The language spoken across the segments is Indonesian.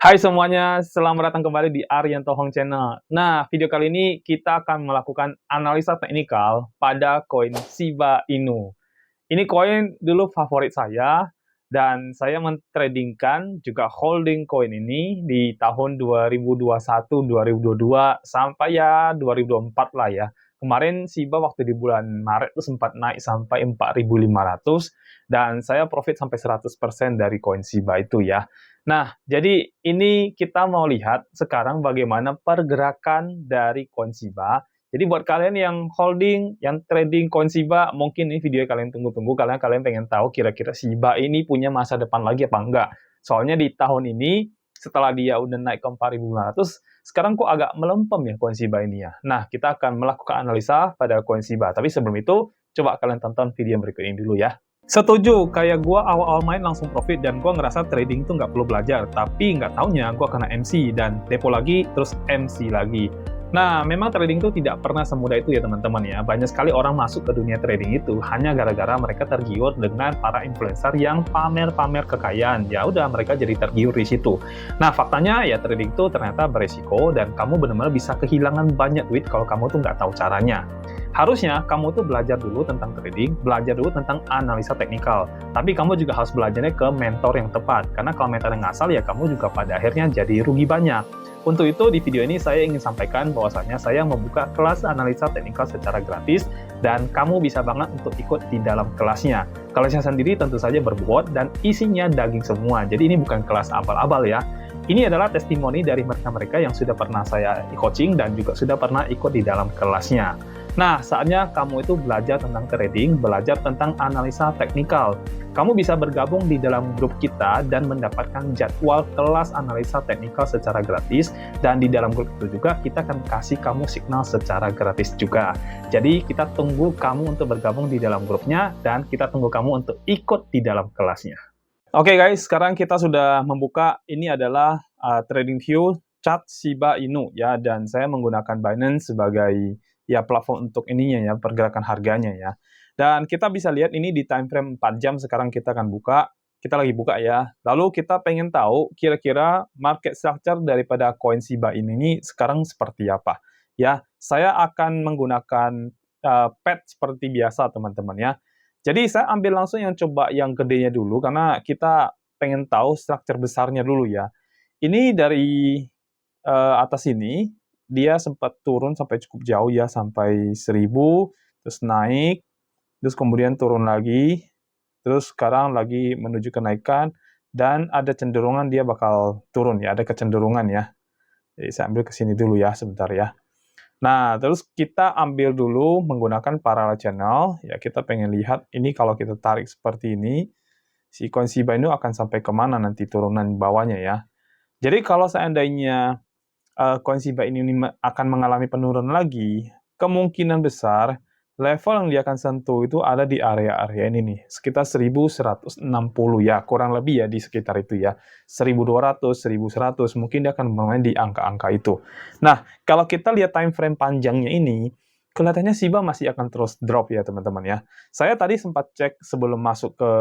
Hai semuanya, selamat datang kembali di Arianto Hong Channel. Nah, video kali ini kita akan melakukan analisa teknikal pada koin Shiba Inu. Ini koin dulu favorit saya, dan saya mentradingkan juga holding koin ini di tahun 2021, 2022, sampai ya 2024 lah ya. Kemarin Shiba waktu di bulan Maret itu sempat naik sampai 4.500, dan saya profit sampai 100% dari koin Shiba itu ya. Nah, jadi ini kita mau lihat sekarang bagaimana pergerakan dari koin Shiba. Jadi buat kalian yang holding, yang trading koin Shiba, mungkin ini video yang kalian tunggu-tunggu, karena kalian pengen tahu kira-kira Shiba ini punya masa depan lagi apa enggak. Soalnya di tahun ini, setelah dia udah naik ke 4.500, sekarang kok agak melempem ya koin Shiba ini ya. Nah, kita akan melakukan analisa pada koin Shiba. Tapi sebelum itu, coba kalian tonton video yang berikut ini dulu ya. Setuju, kayak gue awal-awal main langsung profit, dan gue ngerasa trading tuh nggak perlu belajar. Tapi nggak taunya gue kena MC, dan depo lagi, terus MC lagi. Nah, memang trading itu tidak pernah semudah itu ya teman-teman ya. Banyak sekali orang masuk ke dunia trading itu hanya gara-gara mereka tergiur dengan para influencer yang pamer-pamer kekayaan. Ya udah, mereka jadi tergiur di situ. Nah, faktanya ya trading itu ternyata beresiko, dan kamu benar-benar bisa kehilangan banyak duit kalau kamu tuh nggak tahu caranya. Harusnya kamu tuh belajar dulu tentang trading, belajar dulu tentang analisa teknikal. Tapi kamu juga harus belajarnya ke mentor yang tepat. Karena kalau mentor yang ngasal ya kamu juga pada akhirnya jadi rugi banyak. Untuk itu, di video ini saya ingin sampaikan bahwasanya saya membuka kelas analisa teknikal secara gratis, dan kamu bisa banget untuk ikut di dalam kelasnya. Kelasnya sendiri tentu saja berbobot dan isinya daging semua, jadi ini bukan kelas abal-abal ya. Ini adalah testimoni dari mereka-mereka yang sudah pernah saya coaching dan juga sudah pernah ikut di dalam kelasnya. Nah, saatnya kamu itu belajar tentang trading, belajar tentang analisa teknikal. Kamu bisa bergabung di dalam grup kita dan mendapatkan jadwal kelas analisa teknikal secara gratis, dan di dalam grup itu juga kita akan kasih kamu signal secara gratis juga. Jadi kita tunggu kamu untuk bergabung di dalam grupnya, dan kita tunggu kamu untuk ikut di dalam kelasnya. Oke guys, sekarang kita sudah membuka, ini adalah TradingView chart Shiba Inu ya, dan saya menggunakan Binance sebagai ya platform untuk ininya ya, pergerakan harganya ya. Dan kita bisa lihat ini di time frame 4 jam sekarang kita akan buka. Kita lagi buka ya. Lalu kita pengen tahu kira-kira market structure daripada koin Shiba ini sekarang seperti apa. Ya, saya akan menggunakan pet seperti biasa teman-teman ya. Jadi saya ambil langsung yang coba yang gedenya dulu, karena kita pengen tahu struktur besarnya dulu ya. Ini dari atas ini, dia sempat turun sampai cukup jauh ya, sampai 1000, terus naik, terus kemudian turun lagi, terus sekarang lagi menuju kenaikan, dan ada cenderungan dia bakal turun ya, ada kecenderungan ya. Jadi saya ambil ke sini dulu ya, sebentar ya. Nah, terus kita ambil dulu menggunakan parallel channel, ya kita pengen lihat ini kalau kita tarik seperti ini, si coin Shiba Inu akan sampai kemana nanti turunan bawahnya ya. Jadi kalau seandainya coin Shiba Inu ini akan mengalami penurunan lagi, kemungkinan besar level yang dia akan sentuh itu ada di area-area ini nih, sekitar 1160 ya, kurang lebih ya di sekitar itu ya. 1200, 1100, mungkin dia akan bermain di angka-angka itu. Nah, kalau kita lihat time frame panjangnya ini, kelihatannya Shiba masih akan terus drop ya teman-teman ya. Saya tadi sempat cek sebelum masuk ke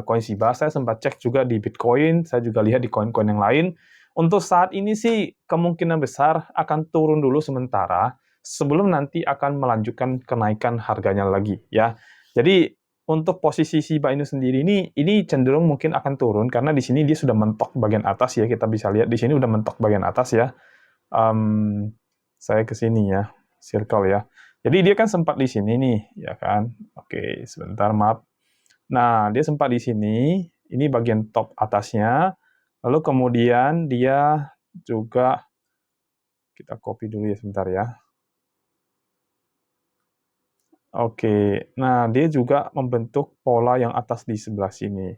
koin Shiba, saya sempat cek juga di Bitcoin, saya juga lihat di koin-koin yang lain. Untuk saat ini sih kemungkinan besar akan turun dulu sementara, sebelum nanti akan melanjutkan kenaikan harganya lagi ya. Jadi untuk posisi Shiba Inu sendiri ini cenderung mungkin akan turun, karena di sini dia sudah mentok bagian atas ya, kita bisa lihat di sini udah mentok bagian atas ya. Saya ke sini ya, circle ya. Jadi dia kan sempat di sini nih, ya kan? Oke, sebentar maaf. Nah, dia sempat di sini, ini bagian top atasnya. Lalu kemudian dia juga, kita copy dulu ya sebentar ya. Oke, nah dia juga membentuk pola yang atas di sebelah sini.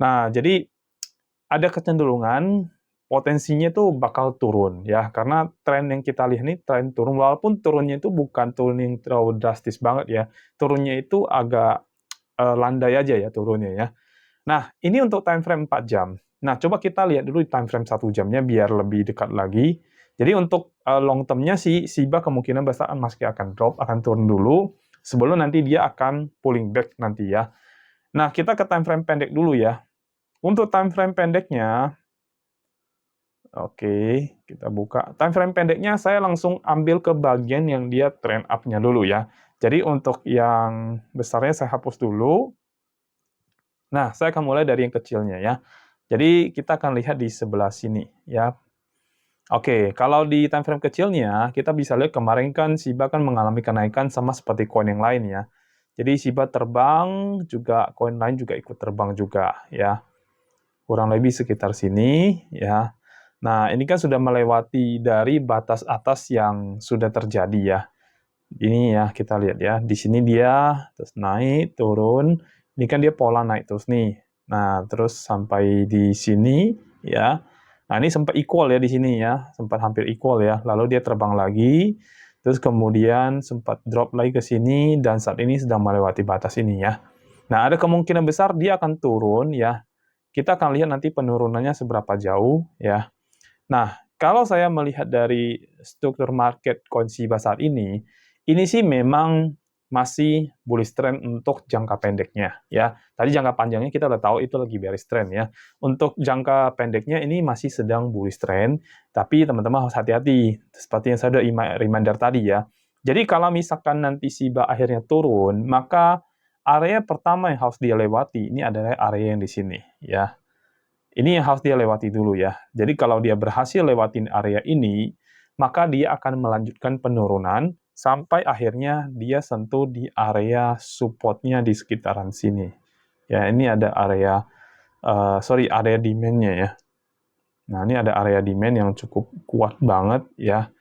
Nah, jadi ada kecenderungan potensinya tuh bakal turun ya, karena tren yang kita lihat ini tren turun, walaupun turunnya itu bukan turun yang terlalu drastis banget ya, turunnya itu agak landai aja ya turunnya ya. Nah, ini untuk time frame 4 jam. Nah, coba kita lihat dulu di time frame 1 jamnya biar lebih dekat lagi. Jadi untuk long term-nya si Shiba kemungkinan besar masih akan drop, akan turun dulu, sebelum nanti dia akan pulling back nanti ya. Nah, kita ke time frame pendek dulu ya. Untuk time frame pendeknya, Oke, kita buka. Time frame pendeknya saya langsung ambil ke bagian yang dia trend up-nya dulu ya. Jadi untuk yang besarnya saya hapus dulu. Nah, saya akan mulai dari yang kecilnya ya. Jadi kita akan lihat di sebelah sini ya. Oke, kalau di time frame kecilnya, kita bisa lihat kemarin kan Shiba kan mengalami kenaikan sama seperti koin yang lain ya. Jadi Shiba terbang, juga koin lain juga ikut terbang juga ya. Kurang lebih sekitar sini ya. Nah, ini kan sudah melewati dari batas atas yang sudah terjadi ya. Ini ya, kita lihat ya. Di sini dia terus naik, turun. Ini kan dia pola naik terus nih. Nah, terus sampai di sini ya. Nah, ini sempat equal ya di sini ya. Sempat hampir equal ya. Lalu dia terbang lagi. Terus kemudian sempat drop lagi ke sini dan saat ini sedang melewati batas ini ya. Nah, ada kemungkinan besar dia akan turun ya. Kita akan lihat nanti penurunannya seberapa jauh ya. Nah, kalau saya melihat dari struktur market koin Shiba saat ini sih memang masih bullish trend untuk jangka pendeknya ya. Tadi jangka panjangnya kita udah tahu itu lagi bearish trend ya. Untuk jangka pendeknya ini masih sedang bullish trend, tapi teman-teman harus hati-hati. Seperti yang saya udah reminder tadi ya. Jadi kalau misalkan nanti Shiba akhirnya turun, maka area pertama yang harus dia lewati ini adalah area yang di sini ya. Ini yang harus dia lewati dulu ya. Jadi kalau dia berhasil lewatin area ini, maka dia akan melanjutkan penurunan sampai akhirnya dia sentuh di area support-nya di sekitaran sini. Ya, ini ada area, area demand-nya ya. Nah, ini ada area demand yang cukup kuat banget ya.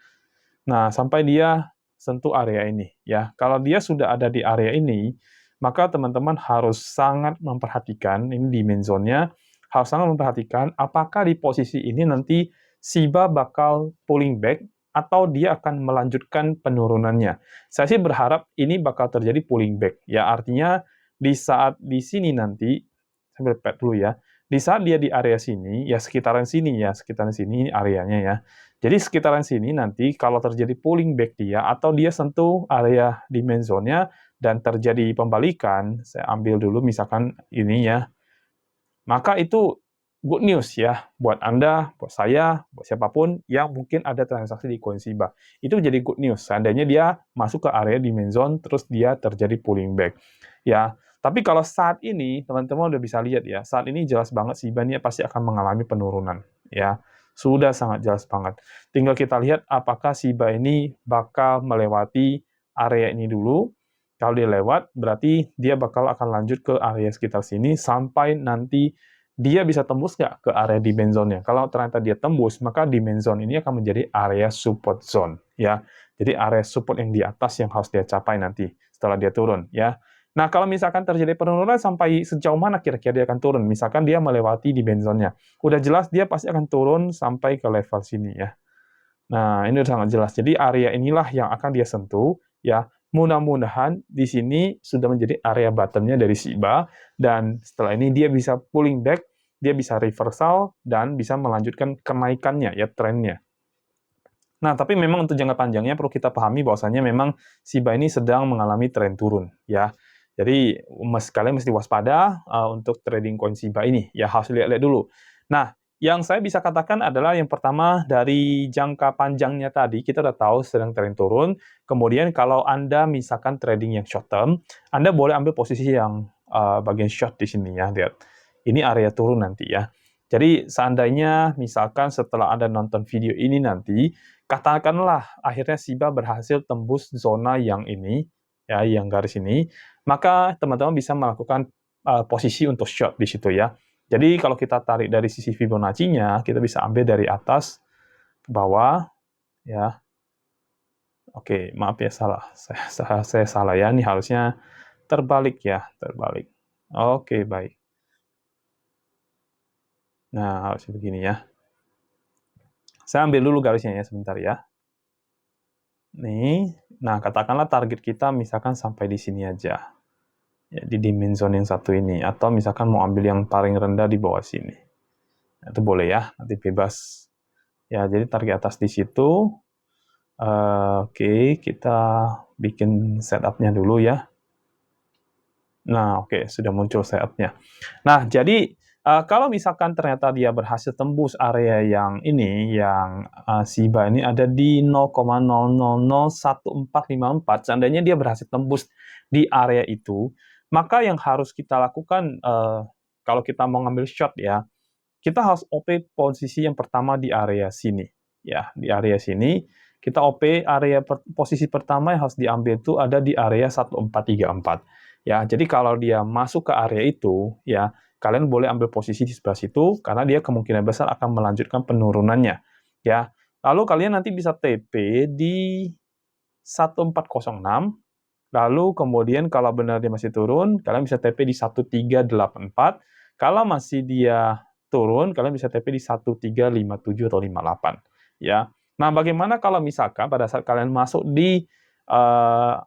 Nah, sampai dia sentuh area ini ya. Kalau dia sudah ada di area ini, maka teman-teman harus sangat memperhatikan, ini demand zone-nya, harus sangat memperhatikan apakah di posisi ini nanti Shiba bakal pulling back atau dia akan melanjutkan penurunannya. Saya sih berharap ini bakal terjadi pulling back. Ya, artinya di saat di sini nanti, saya pet dulu ya, di saat dia di area sini, ya sekitaran sini areanya ya. Jadi sekitaran sini nanti kalau terjadi pulling back dia atau dia sentuh area demand zone-nya dan terjadi pembalikan, saya ambil dulu misalkan ini ya, maka itu good news ya buat Anda, buat saya, buat siapapun yang mungkin ada transaksi di koin Shiba. Itu jadi good news. Seandainya dia masuk ke area demand zone, terus dia terjadi pulling back. Ya, tapi kalau saat ini, teman-teman udah bisa lihat ya, saat ini jelas banget Shiba ini pasti akan mengalami penurunan. Ya, sudah sangat jelas banget. Tinggal kita lihat apakah Shiba ini bakal melewati area ini dulu. Kalau dia lewat, berarti dia bakal akan lanjut ke area sekitar sini sampai nanti dia bisa tembus nggak ke area demand zone-nya. Kalau ternyata dia tembus, maka demand zone ini akan menjadi area support zone. Ya, jadi area support yang di atas yang harus dia capai nanti setelah dia turun. Ya, nah kalau misalkan terjadi penurunan sampai sejauh mana kira-kira dia akan turun? Misalkan dia melewati demand zone-nya. Udah jelas dia pasti akan turun sampai ke level sini ya. Nah, ini udah sangat jelas. Jadi area inilah yang akan dia sentuh, ya. Mudah-mudahan di sini sudah menjadi area bottom-nya dari Shiba, dan setelah ini dia bisa pulling back, dia bisa reversal, dan bisa melanjutkan kenaikannya, ya, trennya. Nah, tapi memang untuk jangka panjangnya perlu kita pahami bahwasanya memang Shiba ini sedang mengalami tren turun, ya. Jadi, kalian mesti waspada untuk trading koin Shiba ini, ya harus lihat-lihat dulu. Nah, yang saya bisa katakan adalah yang pertama dari jangka panjangnya tadi, kita udah tahu sedang tren turun. Kemudian kalau Anda misalkan trading yang short term, Anda boleh ambil posisi yang bagian short di sini ya, lihat. Ini area turun nanti ya. Jadi seandainya misalkan setelah Anda nonton video ini nanti, katakanlah akhirnya Shiba berhasil tembus zona yang ini, ya, yang garis ini, maka teman-teman bisa melakukan posisi untuk short di situ ya. Jadi kalau kita tarik dari sisi Fibonacci-nya, kita bisa ambil dari atas ke bawah, ya. Oke, maaf ya salah. Saya salah ya. Ini harusnya terbalik ya, terbalik. Oke, baik. Nah, harusnya begini ya. Saya ambil dulu garisnya ya, sebentar ya. Nih, nah katakanlah target kita misalkan sampai di sini aja. Ya, di demand zone yang satu ini. Atau misalkan mau ambil yang paling rendah di bawah sini. Itu boleh ya, nanti bebas. Ya, jadi target atas di situ. Oke, kita bikin setup-nya dulu ya. Nah, oke, sudah muncul setup-nya. Nah, jadi Kalau misalkan ternyata dia berhasil tembus area yang ini, yang Shiba ini ada di 0,0001454, seandainya dia berhasil tembus di area itu, maka yang harus kita lakukan kalau kita mau ngambil shot ya, kita harus OP posisi yang pertama di area sini. Ya, di area sini kita OP area posisi pertama yang harus diambil itu ada di area 1434. Ya, jadi kalau dia masuk ke area itu, ya kalian boleh ambil posisi di sebelah situ karena dia kemungkinan besar akan melanjutkan penurunannya. Ya, lalu kalian nanti bisa TP di 1406. Lalu kemudian kalau benar dia masih turun, kalian bisa TP di 1384. Kalau masih dia turun, kalian bisa TP di 1357 atau 58. Ya. Nah, bagaimana kalau misalkan pada saat kalian masuk di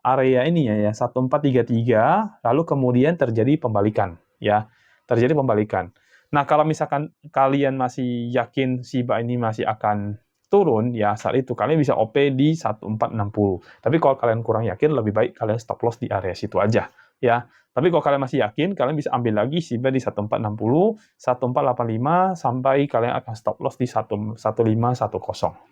area ini ya 1433, lalu kemudian terjadi pembalikan, ya. Terjadi pembalikan. Nah, kalau misalkan kalian masih yakin Shiba ini masih akan turun, ya saat itu kalian bisa OP di 1460. Tapi kalau kalian kurang yakin, lebih baik kalian stop loss di area situ aja, ya. Tapi kalau kalian masih yakin, kalian bisa ambil lagi Shiba di 1460, 1485, sampai kalian akan stop loss di 1510,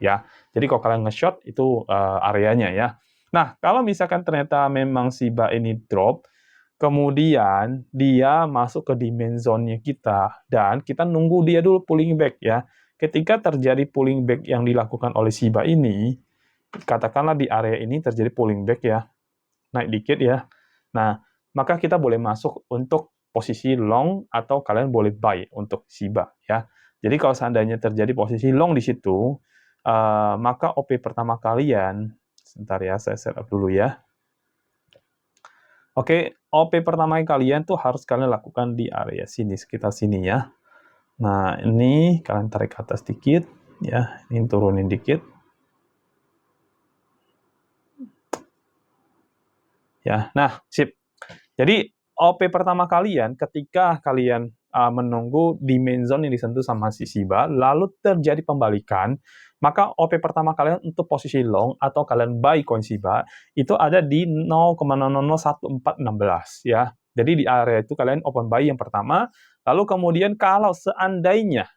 ya. Jadi kalau kalian nge-short, itu areanya, ya. Nah, kalau misalkan ternyata memang Shiba ini drop, kemudian dia masuk ke demand zone-nya kita, dan kita nunggu dia dulu pulling back, ya. Ketika terjadi pulling back yang dilakukan oleh Shiba ini, katakanlah di area ini terjadi pulling back ya, naik dikit ya. Nah, maka kita boleh masuk untuk posisi long atau kalian boleh buy untuk Shiba ya. Jadi kalau seandainya terjadi posisi long di situ, maka OP pertama kalian, sebentar ya, saya setup dulu ya. Oke, OP pertama kalian tuh harus kalian lakukan di area sini, sekitar sini ya. Nah, ini kalian tarik ke atas dikit, ya. Ini turunin dikit. Ya, nah, sip. Jadi, OP pertama kalian, ketika kalian menunggu demand zone yang disentuh sama si Shiba, lalu terjadi pembalikan, maka OP pertama kalian untuk posisi long atau kalian buy coin Shiba, itu ada di 0,001416, ya. Jadi di area itu kalian open buy yang pertama, lalu kemudian kalau seandainya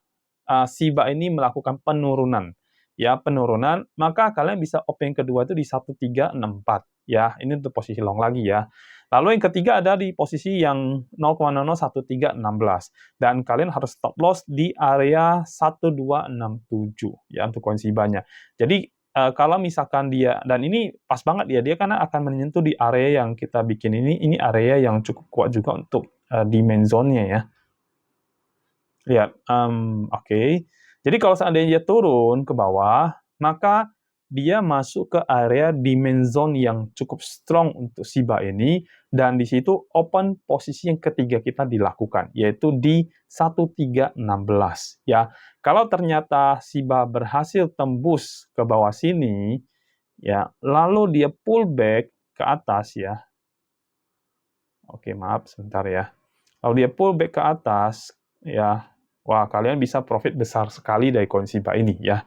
Shiba ini melakukan penurunan, ya penurunan, maka kalian bisa OP yang kedua itu di 1364, ya. Ini untuk posisi long lagi ya. Lalu yang ketiga ada di posisi yang 0,001316 dan kalian harus stop loss di area 1267 ya untuk koin Shiba-nya. Jadi kalau misalkan dia, dan ini pas banget ya, dia karena akan menyentuh di area yang kita bikin ini area yang cukup kuat juga untuk demand zone-nya ya. Lihat, oke. Jadi kalau seandainya dia turun ke bawah, maka dia masuk ke area demand zone yang cukup strong untuk Shiba ini, dan di situ open posisi yang ketiga kita dilakukan, yaitu di 1316 ya. Kalau ternyata Shiba berhasil tembus ke bawah sini, ya, lalu dia pullback ke atas ya. Oke, maaf sebentar ya. Kalau dia pullback ke atas, ya, wah, kalian bisa profit besar sekali dari koin Shiba ini ya.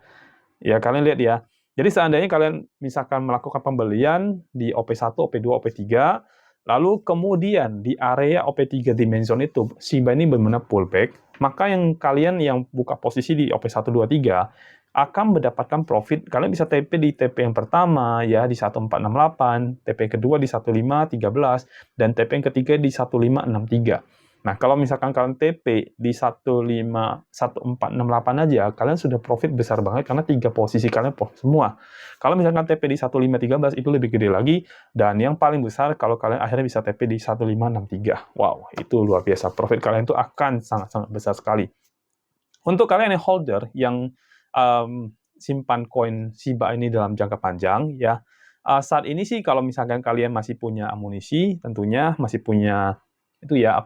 Ya, kalian lihat ya. Jadi seandainya kalian misalkan melakukan pembelian di OP1, OP2, OP3, lalu kemudian di area OP3 dimension itu Shiba ini benar-benar pullback, maka yang kalian yang buka posisi di OP1, 2, 3 akan mendapatkan profit. Kalian bisa TP di TP yang pertama ya di 1468, TP kedua di 1513, dan TP yang ketiga di 1563. Nah, kalau misalkan kalian TP di 1468 aja, kalian sudah profit besar banget karena 3 posisi kalian profit semua. Kalau misalkan TP di 1513 itu lebih gede lagi, dan yang paling besar kalau kalian akhirnya bisa TP di 1563. Wow, itu luar biasa. Profit kalian itu akan sangat-sangat besar sekali. Untuk kalian yang holder yang simpan koin Shiba ini dalam jangka panjang, ya, saat ini sih kalau misalkan kalian masih punya amunisi, tentunya masih punya itu ya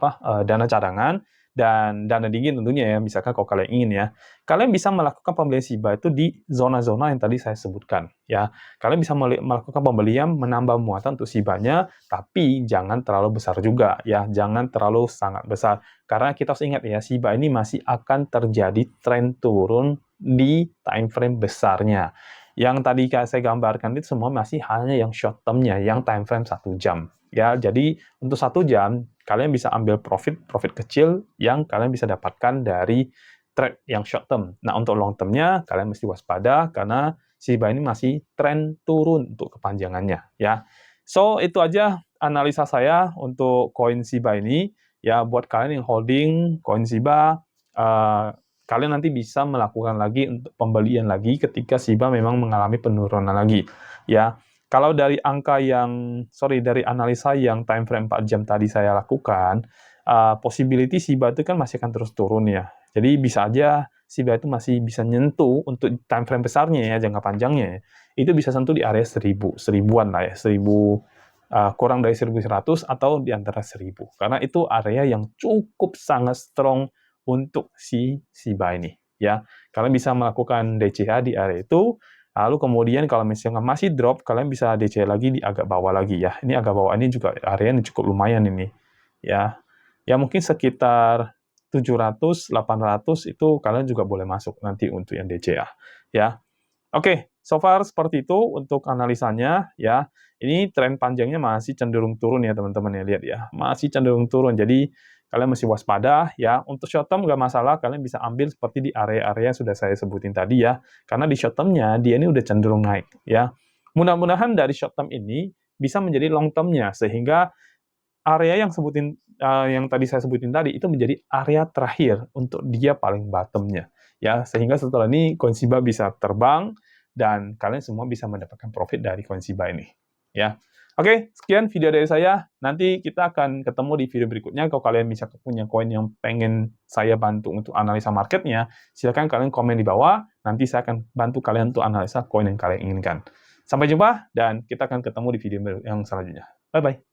dana cadangan dan dana dingin tentunya ya, misalkan kalau kalian ingin ya, kalian bisa melakukan pembelian Shiba itu di zona-zona yang tadi saya sebutkan ya. Kalian bisa melakukan pembelian menambah muatan untuk Shiba-nya, tapi jangan terlalu besar juga ya, jangan terlalu sangat besar. Karena kita harus ingat ya, Shiba ini masih akan terjadi tren turun di time frame besarnya. Yang tadi saya gambarkan itu semua masih hanya yang short term-nya, yang time frame 1 jam. Ya, jadi untuk 1 jam, kalian bisa ambil profit kecil yang kalian bisa dapatkan dari trade yang short term. Nah, untuk long term-nya, kalian mesti waspada karena Shiba ini masih tren turun untuk kepanjangannya, ya. So, itu aja analisa saya untuk koin Shiba ini. Ya, buat kalian yang holding koin Shiba, kalian nanti bisa melakukan lagi untuk pembelian lagi ketika Shiba memang mengalami penurunan lagi, ya. Kalau dari dari analisa yang time frame 4 jam tadi saya lakukan, possibility Shiba itu kan masih akan terus turun ya. Jadi bisa aja Shiba itu masih bisa nyentuh untuk time frame besarnya ya, jangka panjangnya ya, itu bisa sentuh di area 1000, 1000-an lah ya, 1000, kurang dari 1100 atau di antara 1000. Karena itu area yang cukup sangat strong untuk si Shiba ini, ya. Kalian bisa melakukan DCA di area itu, lalu kemudian kalau misalnya masih drop, kalian bisa DCA lagi di agak bawah lagi ya. Ini agak bawah ini juga area yang cukup lumayan ini, ya. Ya mungkin sekitar 700, 800 itu kalian juga boleh masuk nanti untuk yang DCA, ya. Oke, so far seperti itu untuk analisanya, ya. Ini tren panjangnya masih cenderung turun ya teman-teman ya, lihat ya. Masih cenderung turun, jadi kalian mesti waspada ya. Untuk short term nggak masalah, kalian bisa ambil seperti di area-area yang sudah saya sebutin tadi ya. Karena di short term-nya, dia ini udah cenderung naik ya. Mudah-mudahan dari short term ini bisa menjadi long term-nya, sehingga area yang tadi saya sebutin tadi, itu menjadi area terakhir untuk dia paling bottom-nya. Ya, sehingga setelah ini koin Shiba bisa terbang, dan kalian semua bisa mendapatkan profit dari koin Shiba ini. Ya. Oke, sekian video dari saya. Nanti kita akan ketemu di video berikutnya. Kalau kalian bisa punya koin yang pengen saya bantu untuk analisa marketnya, silakan kalian komen di bawah. Nanti saya akan bantu kalian untuk analisa koin yang kalian inginkan. Sampai jumpa, dan kita akan ketemu di video yang selanjutnya. Bye-bye.